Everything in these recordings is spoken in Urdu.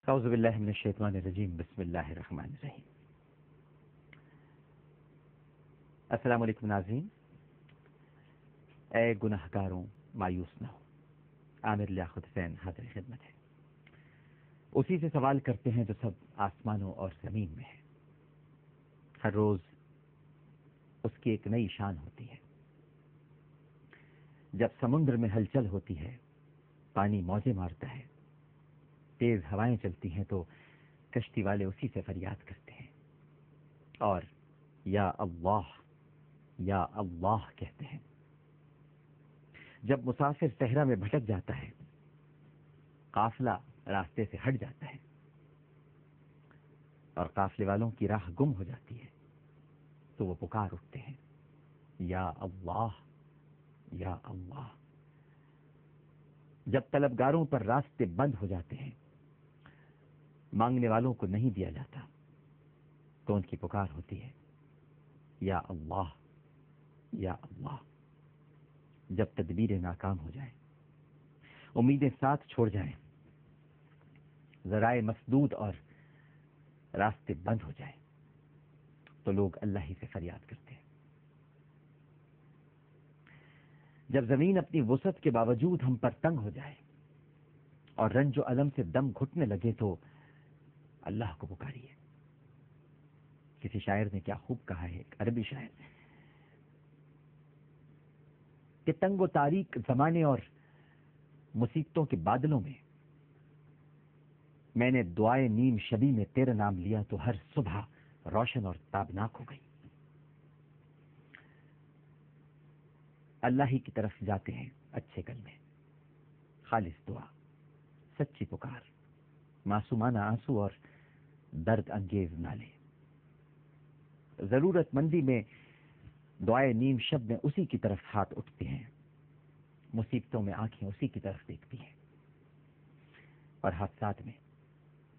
اعوذ باللہ من الشیطان الرجیم، بسم اللہ الرحمن الرحیم۔ السلام علیکم ناظرین۔ اے گناہگاروں مایوس نہ ہو، عامر لیاقت حسین حاضر خدمت ہے۔ اسی سے سوال کرتے ہیں جو سب آسمانوں اور زمین میں ہے۔ ہر روز اس کی ایک نئی شان ہوتی ہے۔ جب سمندر میں ہلچل ہوتی ہے، پانی موجیں مارتا ہے، تیز ہوائیں چلتی ہیں تو کشتی والے اسی سے فریاد کرتے ہیں اور یا اللہ کہتے ہیں۔ جب مسافر صحرا میں بھٹک جاتا ہے، قافلہ راستے سے ہٹ جاتا ہے اور قافلے والوں کی راہ گم ہو جاتی ہے تو وہ پکار اٹھتے ہیں، یا اللہ یا اللہ۔ جب طلبگاروں پر راستے بند ہو جاتے ہیں، مانگنے والوں کو نہیں دیا جاتا تو ان کی پکار ہوتی ہے، یا اللہ یا اللہ۔ جب تدبیریں ناکام ہو جائیں، امیدیں ساتھ چھوڑ جائیں، ذرائع مسدود اور راستے بند ہو جائیں تو لوگ اللہ ہی سے فریاد کرتے ہیں۔ جب زمین اپنی وسعت کے باوجود ہم پر تنگ ہو جائے اور رنج و الم سے دم گھٹنے لگے تو اللہ کو پکاریے۔ کسی شاعر نے کیا خوب کہا ہے، ایک عربی شاعر، کہ تنگ و تاریک زمانے اور مصیبتوں کے بادلوں میں نے دعائے نیم شبی میں تیرا نام لیا تو ہر صبح روشن اور تابناک ہو گئی۔ اللہ ہی کی طرف جاتے ہیں اچھے کلمے، خالص دعا، سچی پکار، معصومانہ آنسو اور درد انگیز نالے۔ ضرورت مندی میں دعائے نیم شب میں اسی کی طرف ہاتھ اٹھتے ہیں، مصیبتوں میں آنکھیں اسی کی طرف دیکھتی ہیں اور حادثات میں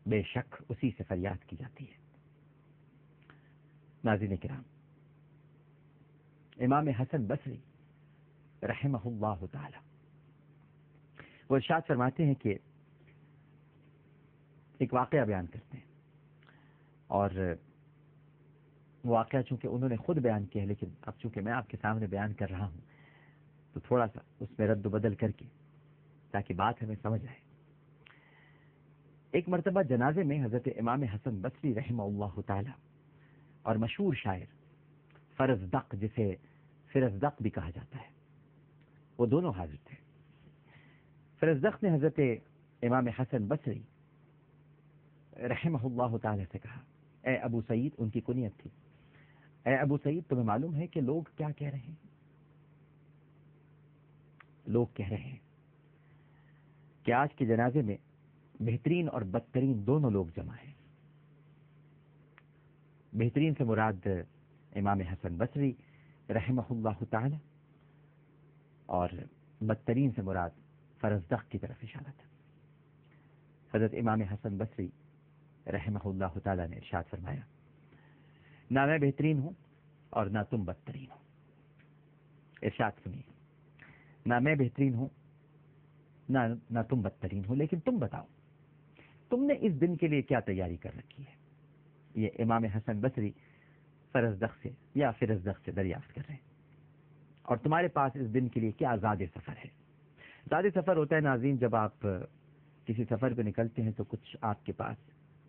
بے شک اسی سے فریاد کی جاتی ہے۔ ناظرین کرام، امام حسن بصری رحمہ اللہ تعالی وہ ارشاد فرماتے ہیں کہ ایک واقعہ بیان کرتے ہیں، اور واقعہ چونکہ انہوں نے خود بیان کیا ہے لیکن اب چونکہ میں آپ کے سامنے بیان کر رہا ہوں تو تھوڑا سا اس میں رد و بدل کر کے تاکہ بات ہمیں سمجھ آئے۔ ایک مرتبہ جنازے میں حضرت امام حسن بصری رحمہ اللہ تعالی اور مشہور شاعر فرزدق، جسے فرزدق بھی کہا جاتا ہے، وہ دونوں حاضر تھے۔ فرزدق نے حضرت امام حسن بصری رحمہ اللہ تعالی سے کہا، اے ابو سعید، ان کی کنیت تھی، اے ابو سعید، تمہیں معلوم ہے کہ لوگ کیا کہہ رہے ہیں؟ لوگ کہہ رہے ہیں کہ آج کے جنازے میں بہترین اور بدترین دونوں لوگ جمع ہیں۔ بہترین سے مراد امام حسن بصری رحمہ اللہ تعالی اور بدترین سے مراد فرزدق کی طرف اشارہ تھا۔ حضرت امام حسن بصری رحمہ اللہ تعالی نے ارشاد فرمایا، نہ میں بہترین ہوں اور نہ تم بدترین ہو۔ ارشاد سنیے، نہ میں بہترین ہوں نہ تم بدترین ہو، لیکن تم بتاؤ تم نے اس دن کے لیے کیا تیاری کر رکھی ہے؟ یہ امام حسن بصری فرزدق سے دریافت کر رہے ہیں، اور تمہارے پاس اس دن کے لیے کیا زاد سفر ہے؟ زاد سفر ہوتا ہے ناظرین، جب آپ کسی سفر پہ نکلتے ہیں تو کچھ آپ کے پاس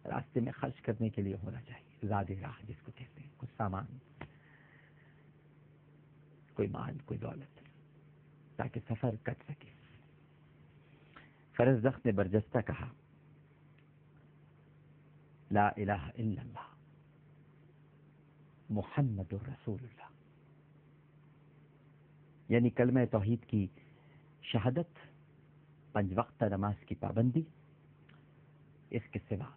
راستے میں خرچ کرنے کے لیے ہونا چاہیے، زاد راہ جس کو کہتے ہیں، کچھ سامان، کوئی مال، کوئی دولت، تاکہ سفر کٹ سکے۔ فرزدق نے برجستہ کہا، لا الہ الا اللہ محمد رسول اللہ، یعنی کلمہ توحید کی شہادت، 5 وقتہ نماز کی پابندی، اس کے سوا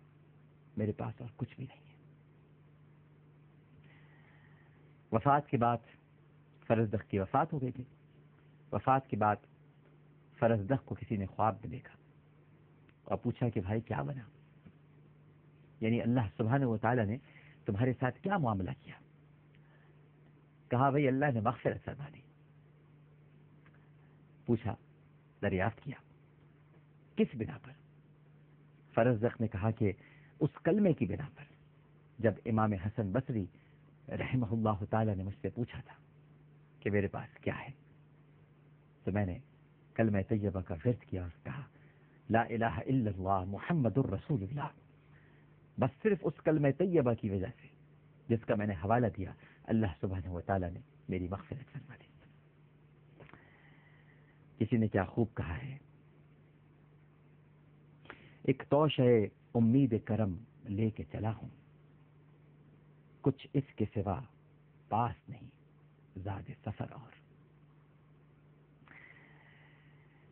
میرے پاس اور کچھ بھی نہیں ہے۔ وفات کے بعد فرزدق کی وفات ہو گئی تھی۔ وفات کے بعد فرزدق کو کسی نے خواب میں دیکھا اور پوچھا کہ بھائی کیا بنا؟ یعنی اللہ سبحانہ و تعالی نے تمہارے ساتھ کیا معاملہ کیا؟ کہا بھائی اللہ نے مغفرت فرما دی۔ پوچھا، دریافت کیا، کس بنا پر؟ فرزدق نے کہا کہ اس کلمے کی بنا پر جب امام حسن بصری رحمہ اللہ تعالی نے مجھ سے پوچھا تھا کہ میرے پاس کیا ہے، تو میں نے کلمہ طیبہ کا ورد کیا اور کہا لا الہ الا اللہ محمد الرسول اللہ. بس صرف اس کلمہ طیبہ کی وجہ سے جس کا میں نے حوالہ دیا، اللہ سبحانہ و تعالی نے میری مغفرت فرما دی. کسی نے کیا خوب کہا ہے، ایک توش ہے امید کرم لے کے چلا ہوں، کچھ اس کے سوا پاس نہیں زاد سفر. اور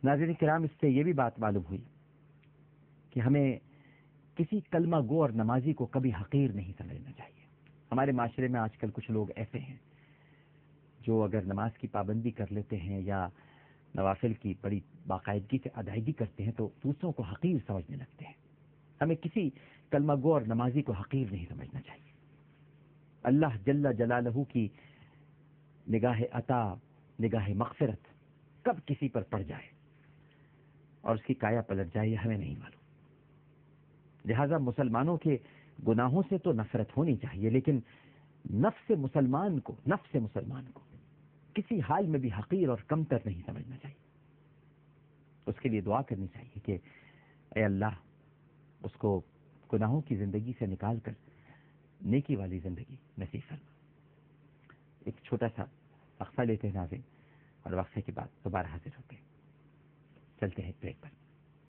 ناظرین کرام، اس سے یہ بھی بات معلوم ہوئی کہ ہمیں کسی کلمہ گو اور نمازی کو کبھی حقیر نہیں سمجھنا چاہیے. ہمارے معاشرے میں آج کل کچھ لوگ ایسے ہیں جو اگر نماز کی پابندی کر لیتے ہیں یا نوافل کی بڑی باقاعدگی سے ادائیگی کرتے ہیں تو دوسروں کو حقیر سمجھنے لگتے ہیں. ہمیں کسی کلمہ گو اور نمازی کو حقیر نہیں سمجھنا چاہیے. اللہ جل جلالہ کی نگاہ عطا، نگاہ مغفرت کب کسی پر پڑ جائے اور اس کی کایا پلٹ جائے یہ ہمیں نہیں معلوم. لہذا مسلمانوں کے گناہوں سے تو نفرت ہونی چاہیے، لیکن نفس مسلمان کو کسی حال میں بھی حقیر اور کمتر نہیں سمجھنا چاہیے. اس کے لیے دعا کرنی چاہیے کہ اے اللہ اس کو گناہوں کی زندگی سے نکال کر نیکی والی زندگی نصیب فرما. ایک چھوٹا سا وقفہ لیتے ہیں ناظرین، اور وقفے کے بعد دوبارہ حاضر ہوتے ہیں. چلتے ہیں بریک پر.